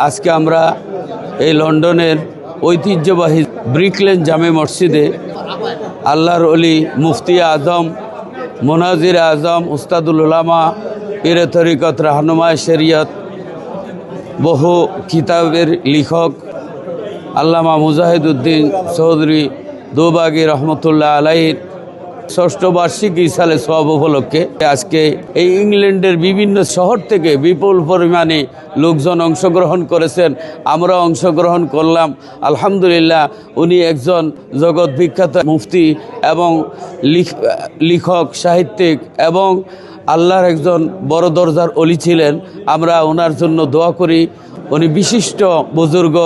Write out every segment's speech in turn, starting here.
আজকে আমরা এই লন্ডনের ঐতিহ্যবাহী ব্রিকলেন জামে মসজিদে আল্লাহর অলি মুফতি আজম মুনাজির আজম উস্তাদুল উলামা পীরে তরিকত রাহনুমায়ে শরিয়ত বহু কিতাবের লেখক আল্লামা মুজাহিদুদ্দিন চৌধুরী দুবাগী রহমতুল্লাহ আলাইহির ষষ্ঠ বার্ষিক ইসালে সওয়াব উপলক্ষে আজকে এই ইংল্যান্ডের বিভিন্ন শহর থেকে বিপুল পরিমাণে লোকজন অংশগ্রহণ করেছেন, আমরা অংশগ্রহণ করলাম। আলহামদুলিল্লাহ, উনি একজন জগৎ বিখ্যাত মুফতি এবং লেখক সাহিত্যিক এবং আল্লাহর একজন বড় দরজার অলি ছিলেন। আমরা ওনার জন্য দোয়া করি। উনি বিশিষ্ট বুজুর্গ,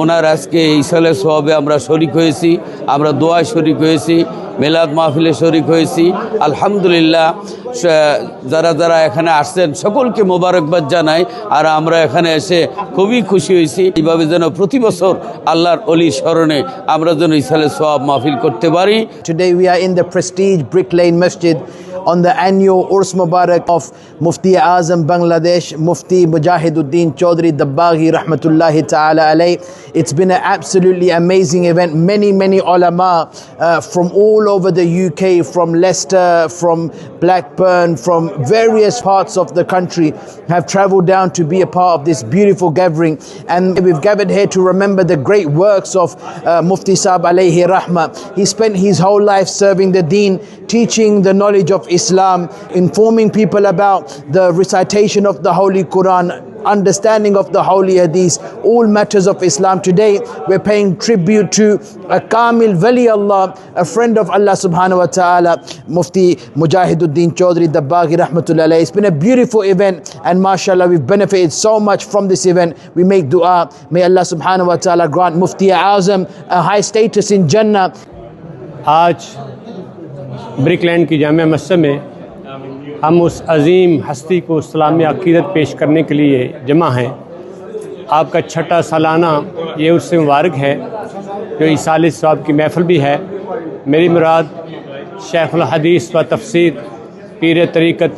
ওনার আজকে ইসালে সওয়াবে আমরা শরিক হয়েছি, আমরা দোয়ায় শরিক হয়েছি, মিলাদ মাহফিলে শরিক হয়েছি। আলহামদুলিল্লাহ, যারা যারা এখানে আসছেন সকলকে মোবারকবাদ জানাই। আর আমরা এখানে এসে খুবই খুশি হয়েছি। এইভাবে যেন প্রতি বছর আল্লাহর অলির স্মরণে আমরা যেন ইসালে সওয়াব মাহফিল করতে পারি। Today we are in the prestige Brick Lane Masjid on the annual Urs Mubarak of Mufti Azam Bangladesh, Mufti Mujahiduddin Chaudhry Dabbaghi Rahmatullahi Ta'ala Alayh. It's been an absolutely amazing event. Many ulama from all over the UK, from Leicester, from Blackburn, from various parts of the country have travelled down to be a part of this beautiful gathering. And we've gathered here to remember the great works of Mufti Sahib alayhi rahmah. He spent his whole life serving the deen, teaching the knowledge of Islam, informing people about the recitation of the Holy Quran, understanding of the Holy Hadith, all matters of Islam. Today we're paying tribute to a Kamil Wali Allah, a friend of Allah subhanahu wa ta'ala, Mufti Mujahiduddin Chaudhry Dabbaghi Rahmatullah Alayh. It's been a beautiful event and mashallah we've benefited so much from this event. We make dua, may Allah subhanahu wa ta'ala grant Mufti Azam a high status in Jannah. आज ब्रिकलैंड की जामिया मस्जिद में हम उस अजीम हस्ती को इस्लामी अक़ीदत पेश करने के लिए जमा हैं। आपका छठा सालाना ये उससे मुबारक है जो इसाले सवाब की महफ़िल भी है। मेरी मुराद शेखुल हदीस व तफसीर पीर तरीक़त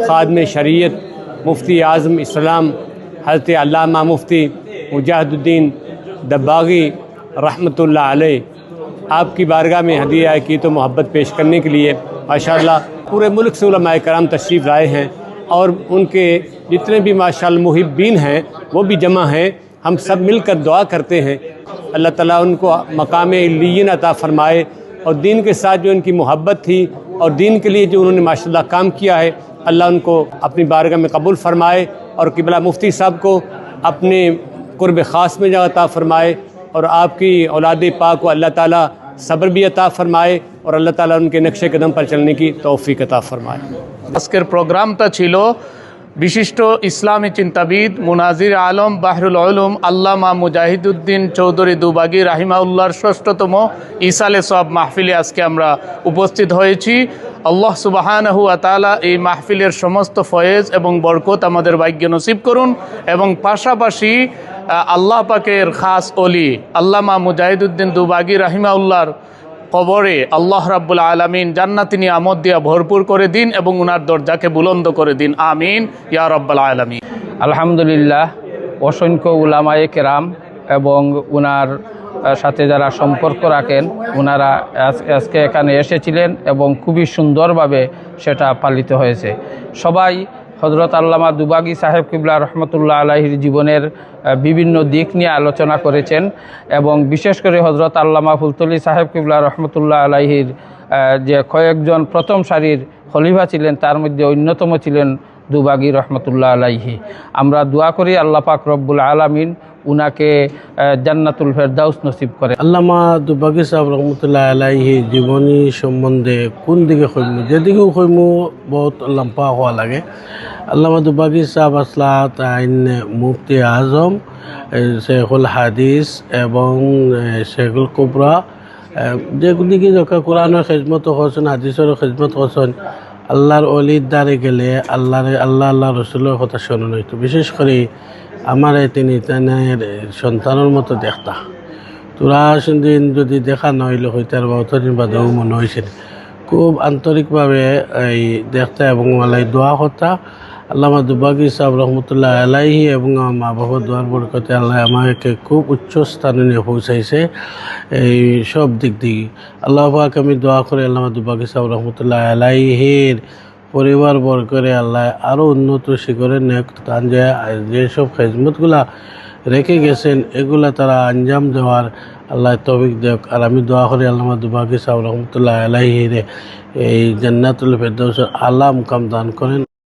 ख़ादम शरीयत मुफ्ती आज़म इस्लाम हज़रत अल्लामा मुफ्ती मुजाहिदुद्दीन दब्बागी रहमतुल्लाह अलैह आपकी बारगाह में हदीया की तो मोहब्बत पेश करने के लिए माशाअल्लाह पूरे मुल्क से उलमाए कराम तशरीफ़ लाए हैं और उनके जितने भी माशाअल्लाह मुहिब्बीन हैं वो भी जमा हैं। हम सब मिलकर दुआ करते हैं अल्लाह ताला उनको मकाम इल्लियीन अता फ़रमाए और दीन के साथ जो उनकी मोहब्बत थी और दीन के लिए जो उन्होंने माशाअल्लाह काम किया है, अल्लाह उनको अपनी बारगाह में कबूल फ़रमाए और क़िबला मुफ्ती साहब को अपने क़ुर्ब ख़ास में जगह अता फ़रमाए और आपकी औलाद पाक को अल्लाह ताला सब्र भी अता फ़रमाए और अल्लाह ताला उनके नक्शे कदम पर चलने की तौफ़ीक अता फ़रमाए। আজকের প্রোগ্রামটা ছিল বিশিষ্ট ইসলামী চিন্তাবিদ মুনাজির আলম বাহরুল উলুম আল্লামা মুজাহিদুদ্দিন চৌধুরী দুবাগী রাহিমাহুল্লাহর ষষ্ঠতম ইসালে সওয়াব মাহফিলে আজকে আমরা উপস্থিত হয়েছি। আল্লাহ সুবহানাহু ওয়া তাআলা এই মাহফিলের সমস্ত ফয়েজ এবং বরকত আমাদের ভাগ্যে নসিব করুন এবং পাশাপাশি আল্লাহ পাকের খাস অলি আল্লামা মুজাহিদুদ্দিন দুবাগী রাহিমাহুল্লাহর কবরে আল্লাহ রাব্বুল আলামিন জান্নাতি নিয়ামত দিয়া ভরপুর করে দিন এবং উনার দরজাকে বুলন্দ করে দিন, আমিন ইয়া রাব্বাল আলামিন। আলহামদুলিল্লাহ, অসংখ্য উলামায়ে কেরাম এবং উনার সাথে যারা সম্পর্ক রাখেন ওনারা আজকে এখানে এসেছিলেন এবং খুবই সুন্দরভাবে সেটা পালিত হয়েছে। সবাই হযরত আল্লামা দুবাগী সাহেব কিবলা রহমতুল্লাহ আলাইহির জীবনের বিভিন্ন দিক নিয়ে আলোচনা করেছেন এবং বিশেষ করে হযরত আল্লামা ফুলতলি সাহেব কিবলা রহমতুল্লাহ আলাইহির যে কয়েকজন প্রথম সারির খলিফা ছিলেন তার মধ্যে অন্যতম ছিলেন দুবাগী রহমতুল্লাহ আলাইহি। আমরা দোয়া করি আল্লাহ পাক রব্বুল আলামিন উনাকে জান্নাতুল ফেরদাউস নসিব করে। আল্লামা দুবাগী সাহেব রহমতুল্লাহ আলাইহি জীবনী সম্বন্ধে কোন দিকে কইমু, যেদিকেও কইমু বহুত লম্বা হওয়া লাগে। আল্লামা দুবাগী সাহেব আসলাত আইন মুফতি আজম, শেখুল হাদিস এবং শেখুল কুবরা, যেগুলিকে যখন কোরআনের খেজমত করছেন, হাদিসেরও খেজমত করছেন। আল্লাহর অলির দ্বারে গেলে আল্লাহ রসুলের কথা স্মরণ হইতো। বিশেষ করে আমার তিনি তানের সন্তানের মতো দেখতা। তোরা সেদিন যদি দেখা নইলে হইতার বা অতদিন বাদেও মনে হয়েছিল। খুব আন্তরিকভাবে এই দেখতা এবং মালাই দোয়া করতা। আল্লামা দুবাগি সাহেব রহমতুল্লাহ আলাইহি এবং আমার মা বাবার দোয়ার বরকতে আল্লাহ আমাকে খুব উচ্চ স্থানে নিয়ে পৌঁছাইছে এই সব দিক দিয়ে। আল্লাহ পাক আমি দোয়া করে আল্লামা দুবাগি সাহেব রহমতুল্লাহ আলাইহির পরিবার বর্গরে আল্লাহ আরও উন্নত শিখরে নেক তান যায়, যেসব খেজমতগুলা রেখে গেছেন এগুলা তারা আঞ্জাম দেওয়ার আল্লাহ তৌফিক দেখ। আর আমি দোয়া করি আল্লামা দুবাগি সাহেব রহমতুল্লাহ আলাইহিরে এই জান্নাতুল ফেরদৌসের আলা মুকাম দান করেন।